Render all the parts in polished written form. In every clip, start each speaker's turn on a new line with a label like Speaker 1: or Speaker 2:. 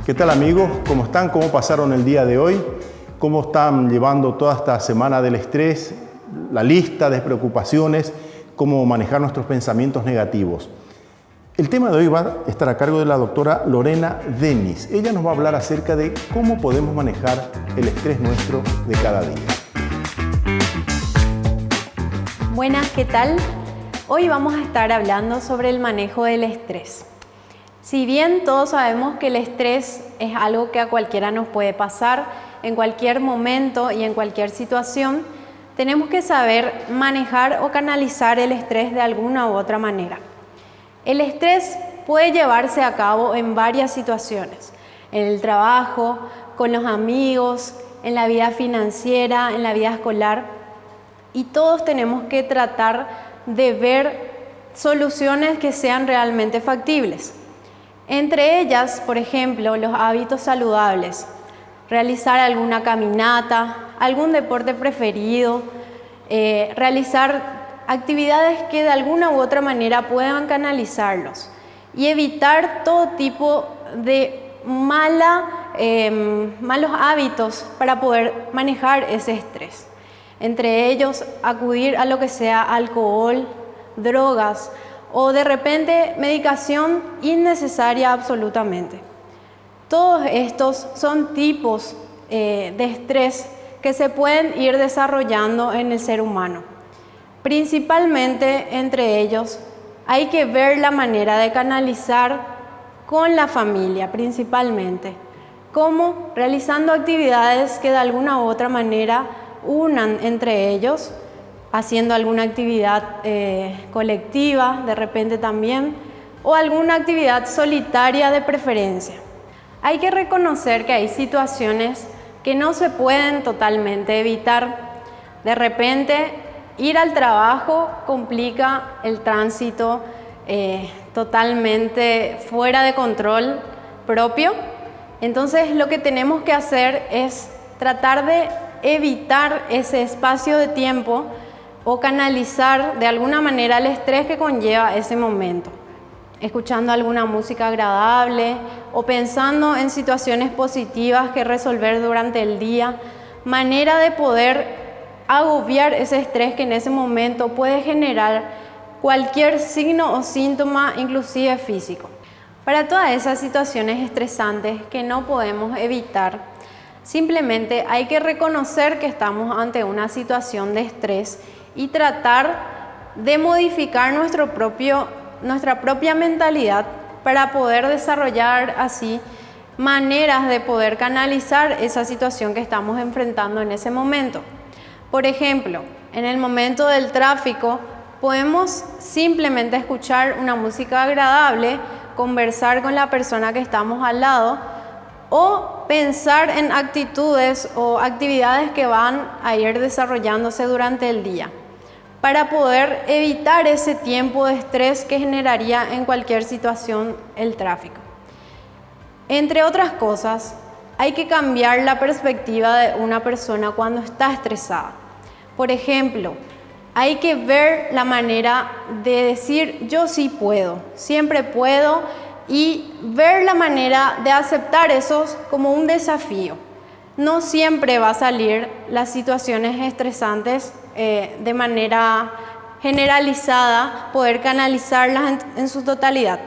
Speaker 1: ¿Qué tal amigos? ¿Cómo están? ¿Cómo pasaron el día de hoy? ¿Cómo están llevando toda esta semana del estrés? La lista de preocupaciones, cómo manejar nuestros pensamientos negativos. El tema de hoy va a estar a cargo de la doctora Lorena Denis. Ella nos va a hablar acerca de cómo podemos manejar el estrés nuestro de cada día.
Speaker 2: Buenas, ¿qué tal? Hoy vamos a estar hablando sobre el manejo del estrés. Si bien todos sabemos que el estrés es algo que a cualquiera nos puede pasar en cualquier momento y en cualquier situación, tenemos que saber manejar o canalizar el estrés de alguna u otra manera. El estrés puede llevarse a cabo en varias situaciones, en el trabajo, con los amigos, en la vida financiera, en la vida escolar, y todos tenemos que tratar de ver soluciones que sean realmente factibles. Entre ellas, por ejemplo, los hábitos saludables, realizar alguna caminata, algún deporte preferido, realizar actividades que de alguna u otra manera puedan canalizarlos y evitar todo tipo de malos hábitos para poder manejar ese estrés. Entre ellos, acudir a lo que sea alcohol, drogas o de repente medicación innecesaria absolutamente. Todos estos son tipos de estrés que se pueden ir desarrollando en el ser humano. Principalmente entre ellos hay que ver la manera de canalizar con la familia principalmente, como realizando actividades que de alguna u otra manera unan entre ellos, haciendo alguna actividad colectiva de repente también, o alguna actividad solitaria de preferencia. Hay que reconocer que hay situaciones que no se pueden totalmente evitar. De repente, ir al trabajo complica el tránsito totalmente fuera de control propio. Entonces, lo que tenemos que hacer es tratar de evitar ese espacio de tiempo o canalizar de alguna manera el estrés que conlleva ese momento, escuchando alguna música agradable o pensando en situaciones positivas que resolver durante el día, manera de poder agobiar ese estrés que en ese momento puede generar cualquier signo o síntoma, inclusive físico. Para todas esas situaciones estresantes que no podemos evitar, simplemente hay que reconocer que estamos ante una situación de estrés y tratar de modificar nuestra propia mentalidad para poder desarrollar así maneras de poder canalizar esa situación que estamos enfrentando en ese momento. Por ejemplo, en el momento del tráfico podemos simplemente escuchar una música agradable, conversar con la persona que estamos al lado o pensar en actitudes o actividades que van a ir desarrollándose durante el día, para poder evitar ese tiempo de estrés que generaría en cualquier situación el tráfico. Entre otras cosas, hay que cambiar la perspectiva de una persona cuando está estresada. Por ejemplo, hay que ver la manera de decir yo sí puedo, siempre puedo, y ver la manera de aceptar eso como un desafío. No siempre va a salir las situaciones estresantes de manera generalizada, poder canalizarlas en su totalidad,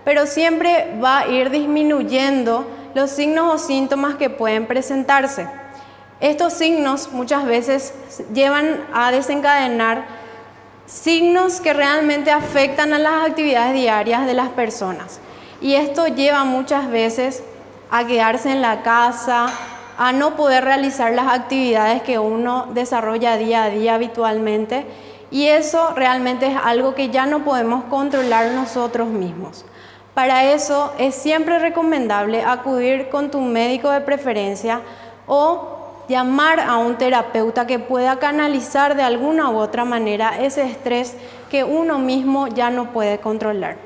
Speaker 2: pero siempre va a ir disminuyendo los signos o síntomas que pueden presentarse. Estos signos muchas veces llevan a desencadenar signos que realmente afectan a las actividades diarias de las personas, y esto lleva muchas veces a quedarse en la casa, a no poder realizar las actividades que uno desarrolla día a día habitualmente, y eso realmente es algo que ya no podemos controlar nosotros mismos. Para eso es siempre recomendable acudir con tu médico de preferencia o llamar a un terapeuta que pueda canalizar de alguna u otra manera ese estrés que uno mismo ya no puede controlar.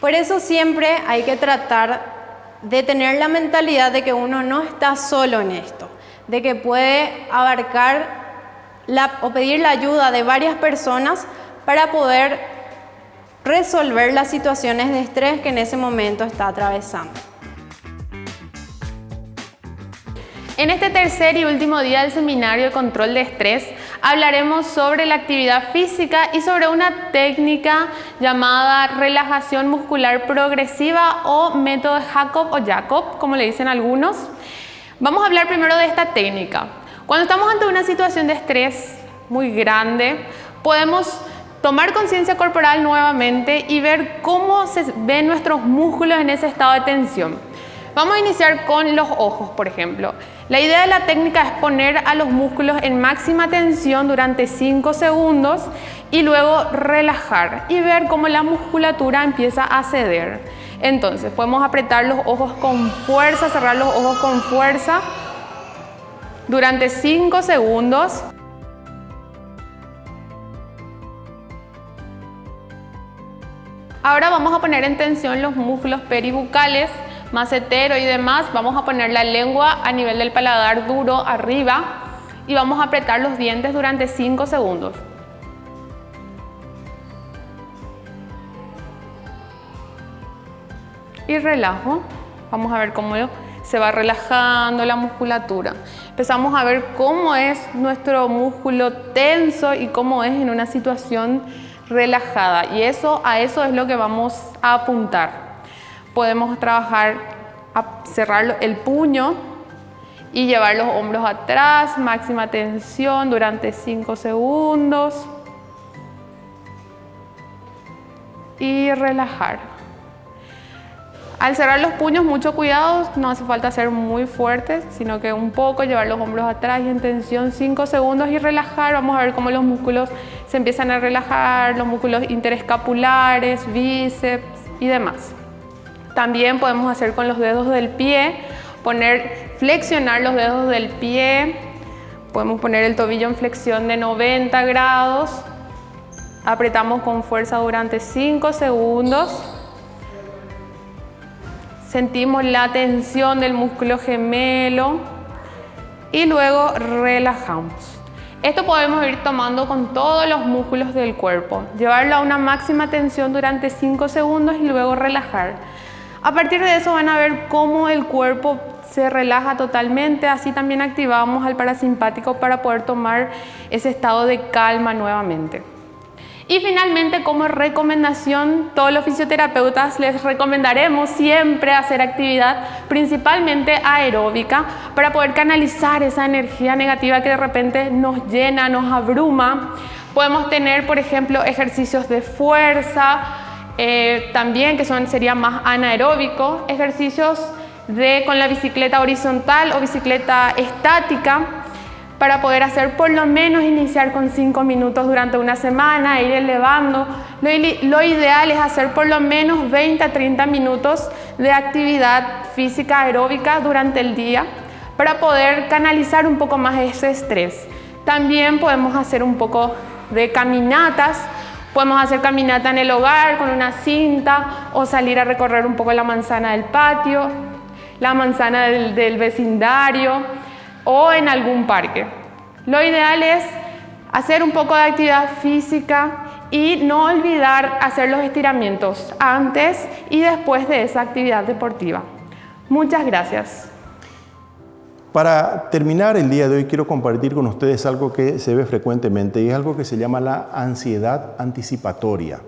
Speaker 2: Por eso siempre hay que tratar de tener la mentalidad de que uno no está solo en esto, de que puede abarcar o pedir la ayuda de varias personas para poder resolver las situaciones de estrés que en ese momento está atravesando.
Speaker 3: En este tercer y último día del seminario de control de estrés hablaremos sobre la actividad física y sobre una técnica llamada relajación muscular progresiva o método Jacob, como le dicen algunos. Vamos a hablar primero de esta técnica. Cuando estamos ante una situación de estrés muy grande, podemos tomar conciencia corporal nuevamente y ver cómo se ven nuestros músculos en ese estado de tensión. Vamos a iniciar con los ojos, por ejemplo. La idea de la técnica es poner a los músculos en máxima tensión durante 5 segundos y luego relajar y ver cómo la musculatura empieza a ceder. Entonces, podemos apretar los ojos con fuerza, cerrar los ojos con fuerza durante 5 segundos. Ahora vamos a poner en tensión los músculos peribucales, macetero y demás. Vamos a poner la lengua a nivel del paladar duro arriba y vamos a apretar los dientes durante 5 segundos. Y relajo. Vamos a ver cómo se va relajando la musculatura. Empezamos a ver cómo es nuestro músculo tenso y cómo es en una situación relajada. Y a eso es lo que vamos a apuntar. Podemos trabajar a cerrar el puño y llevar los hombros atrás, máxima tensión durante 5 segundos y relajar. Al cerrar los puños, mucho cuidado, no hace falta ser muy fuertes, sino que un poco llevar los hombros atrás y en tensión 5 segundos y relajar. Vamos a ver cómo los músculos se empiezan a relajar, los músculos interescapulares, bíceps y demás. También podemos hacer con los dedos del pie, flexionar los dedos del pie. Podemos poner el tobillo en flexión de 90 grados. Apretamos con fuerza durante 5 segundos. Sentimos la tensión del músculo gemelo y luego relajamos. Esto podemos ir tomando con todos los músculos del cuerpo. Llevarlo a una máxima tensión durante 5 segundos y luego relajar. A partir de eso van a ver cómo el cuerpo se relaja totalmente. Así también activamos al parasimpático para poder tomar ese estado de calma nuevamente. Y finalmente, como recomendación, todos los fisioterapeutas les recomendaremos siempre hacer actividad principalmente aeróbica para poder canalizar esa energía negativa que de repente nos llena, nos abruma. Podemos tener, por ejemplo, ejercicios de fuerza, también que serían más anaeróbicos, ejercicios con la bicicleta horizontal o bicicleta estática, para poder hacer por lo menos iniciar con 5 minutos durante una semana, ir elevando. Lo ideal es hacer por lo menos 20 a 30 minutos de actividad física aeróbica durante el día para poder canalizar un poco más ese estrés. También podemos hacer un poco de caminatas. Podemos hacer caminata en el hogar con una cinta o salir a recorrer un poco la manzana del patio, la manzana del vecindario o en algún parque. Lo ideal es hacer un poco de actividad física y no olvidar hacer los estiramientos antes y después de esa actividad deportiva. Muchas gracias.
Speaker 1: Para terminar el día de hoy quiero compartir con ustedes algo que se ve frecuentemente y es algo que se llama la ansiedad anticipatoria.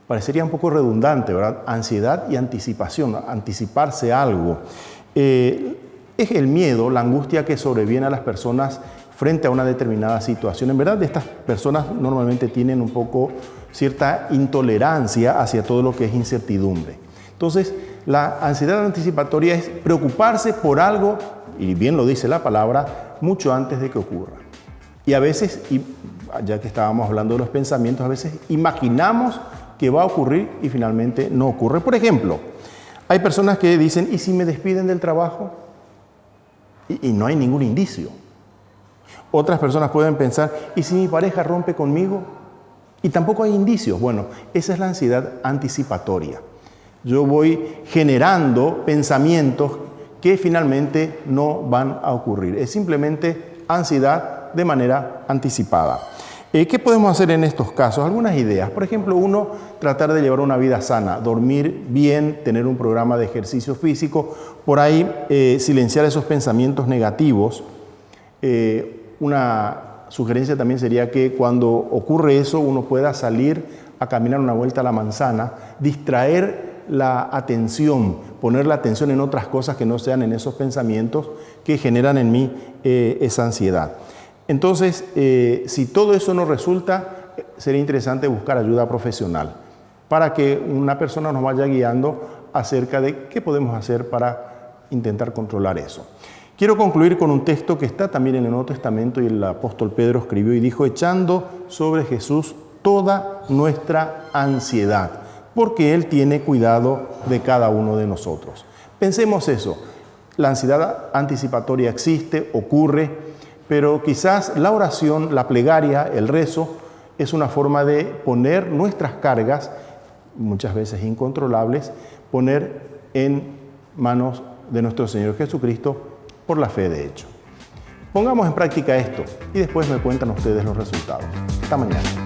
Speaker 1: Parecería un poco redundante, ¿verdad? Ansiedad y anticipación, anticiparse a algo. Es el miedo, la angustia que sobreviene a las personas frente a una determinada situación. En verdad, estas personas normalmente tienen un poco cierta intolerancia hacia todo lo que es incertidumbre. Entonces, la ansiedad anticipatoria es preocuparse por algo, y bien lo dice la palabra, mucho antes de que ocurra. Y a veces, ya que estábamos hablando de los pensamientos, a veces imaginamos que va a ocurrir y finalmente no ocurre. Por ejemplo, hay personas que dicen, ¿y si me despiden del trabajo? Y no hay ningún indicio. Otras personas pueden pensar, ¿y si mi pareja rompe conmigo? Y tampoco hay indicios. Bueno, esa es la ansiedad anticipatoria. Yo voy generando pensamientos que finalmente no van a ocurrir. Es simplemente ansiedad de manera anticipada. ¿Qué podemos hacer en estos casos? Algunas ideas. Por ejemplo, uno, tratar de llevar una vida sana, dormir bien, tener un programa de ejercicio físico, por ahí silenciar esos pensamientos negativos. Una sugerencia también sería que cuando ocurre eso, uno pueda salir a caminar una vuelta a la manzana, distraer la atención, poner la atención en otras cosas que no sean en esos pensamientos que generan en mí esa ansiedad. Entonces, si todo eso no resulta, sería interesante buscar ayuda profesional para que una persona nos vaya guiando acerca de qué podemos hacer para intentar controlar eso. Quiero concluir con un texto que está también en el Nuevo Testamento y el apóstol Pedro escribió y dijo: echando sobre Jesús toda nuestra ansiedad, porque Él tiene cuidado de cada uno de nosotros. Pensemos eso, la ansiedad anticipatoria existe, ocurre, pero quizás la oración, la plegaria, el rezo, es una forma de poner nuestras cargas, muchas veces incontrolables, poner en manos de nuestro Señor Jesucristo por la fe de hecho. Pongamos en práctica esto y después me cuentan ustedes los resultados. Hasta mañana.